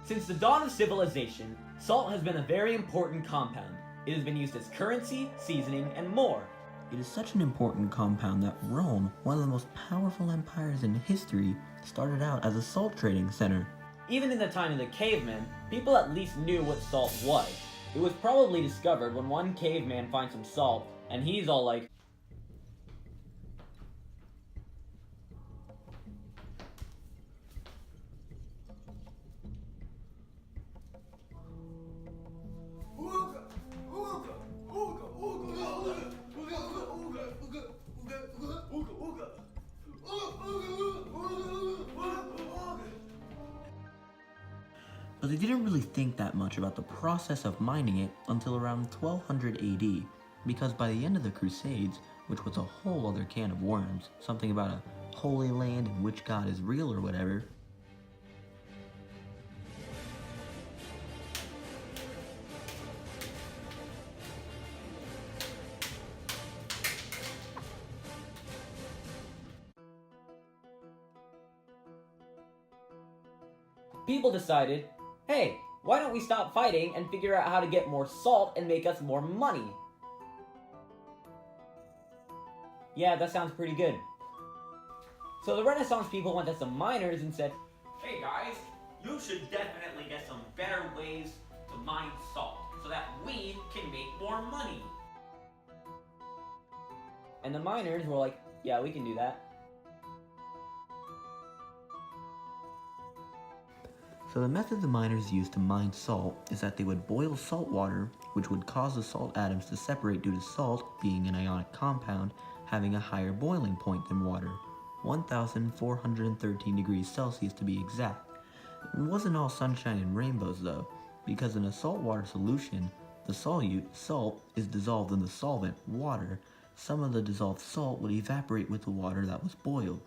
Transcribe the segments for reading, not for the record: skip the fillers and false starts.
Since the dawn of civilization, salt has been a very important compound. It has been used as currency, seasoning, and more. It is such an important compound that Rome, one of the most powerful empires in history, started out as a salt trading center. Even in the time of the cavemen, people at least knew what salt was. It was probably discovered when one caveman finds some salt, and he's all like, But they didn't really think that much about the process of mining it until around 1200 AD, because by the end of the Crusades, which was a whole other can of worms, something about a holy land in which God is real or whatever, people decided, hey, why don't we stop fighting and figure out how to get more salt and make us more money? Yeah, that sounds pretty good. So the Renaissance people went to some miners and said, hey guys, you should definitely get some better ways to mine salt so that we can make more money. And the miners were like, yeah, we can do that. So the method the miners used to mine salt is that they would boil salt water, which would cause the salt atoms to separate due to salt, being an ionic compound, having a higher boiling point than water, 1,413 degrees Celsius to be exact. It wasn't all sunshine and rainbows though, because in a saltwater solution, the solute, salt, is dissolved in the solvent, water. Some of the dissolved salt would evaporate with the water that was boiled.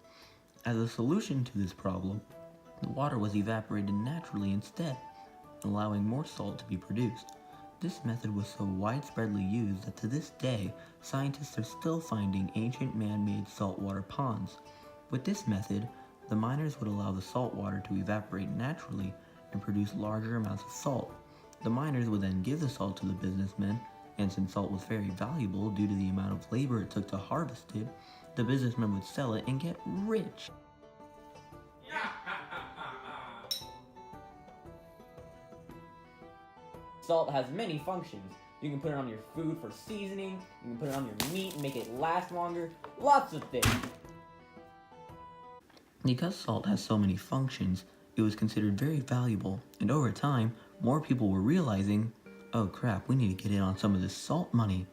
As a solution to this problem, the water was evaporated naturally instead, allowing more salt to be produced. This method was so widespreadly used that to this day, scientists are still finding ancient man-made saltwater ponds. With this method, the miners would allow the salt water to evaporate naturally and produce larger amounts of salt. The miners would then give the salt to the businessmen, and since salt was very valuable due to the amount of labor it took to harvest it, the businessmen would sell it and get rich. Salt has many functions. You can put it on your food for seasoning, you can put it on your meat and make it last longer, lots of things. Because salt has so many functions, it was considered very valuable, and over time, more people were realizing, oh crap, we need to get in on some of this salt money.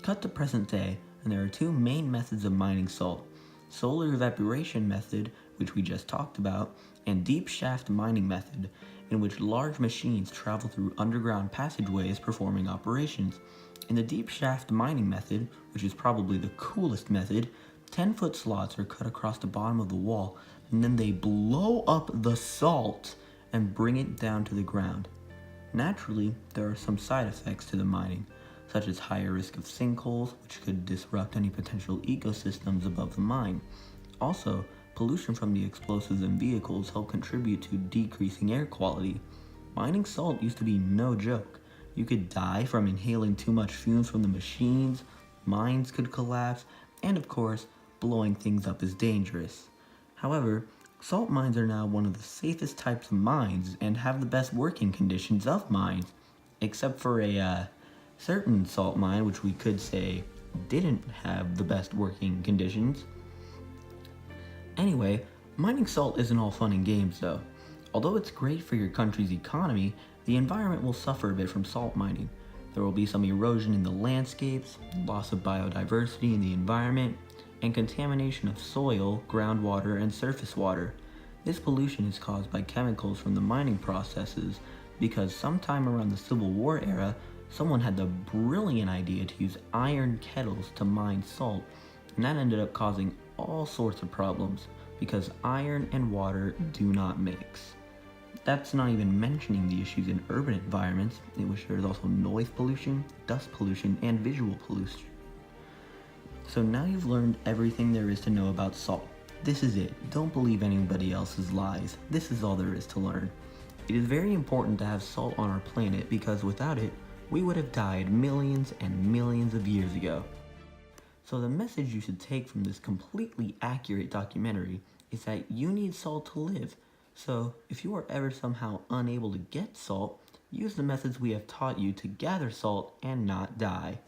Cut to present day, and there are two main methods of mining salt: solar evaporation method, which we just talked about, and deep shaft mining method, in which large machines travel through underground passageways performing operations. In the deep shaft mining method, which is probably the coolest method, 10-foot slots are cut across the bottom of the wall, and then they blow up the salt and bring it down to the ground. Naturally, there are some side effects to the mining, such as higher risk of sinkholes, which could disrupt any potential ecosystems above the mine. Also, pollution from the explosives in vehicles help contribute to decreasing air quality. Mining salt used to be no joke. You could die from inhaling too much fumes from the machines, mines could collapse, and of course, blowing things up is dangerous. However, salt mines are now one of the safest types of mines and have the best working conditions of mines, except for a certain salt mine which we could say didn't have the best working conditions. Anyway, mining salt isn't all fun and games though. Although it's great for your country's economy, the environment will suffer a bit from salt mining. There will be some erosion in the landscapes, loss of biodiversity in the environment, and contamination of soil, groundwater, and surface water. This pollution is caused by chemicals from the mining processes because sometime around the Civil War era, someone had the brilliant idea to use iron kettles to mine salt, and that ended up causing all sorts of problems because iron and water do not mix. That's not even mentioning the issues in urban environments, in which there is also noise pollution, dust pollution, and visual pollution. So now you've learned everything there is to know about salt. This is it. Don't believe anybody else's lies. This is all there is to learn. It is very important to have salt on our planet because without it, we would have died millions and millions of years ago. So the message you should take from this completely accurate documentary is that you need salt to live. So if you are ever somehow unable to get salt, use the methods we have taught you to gather salt and not die.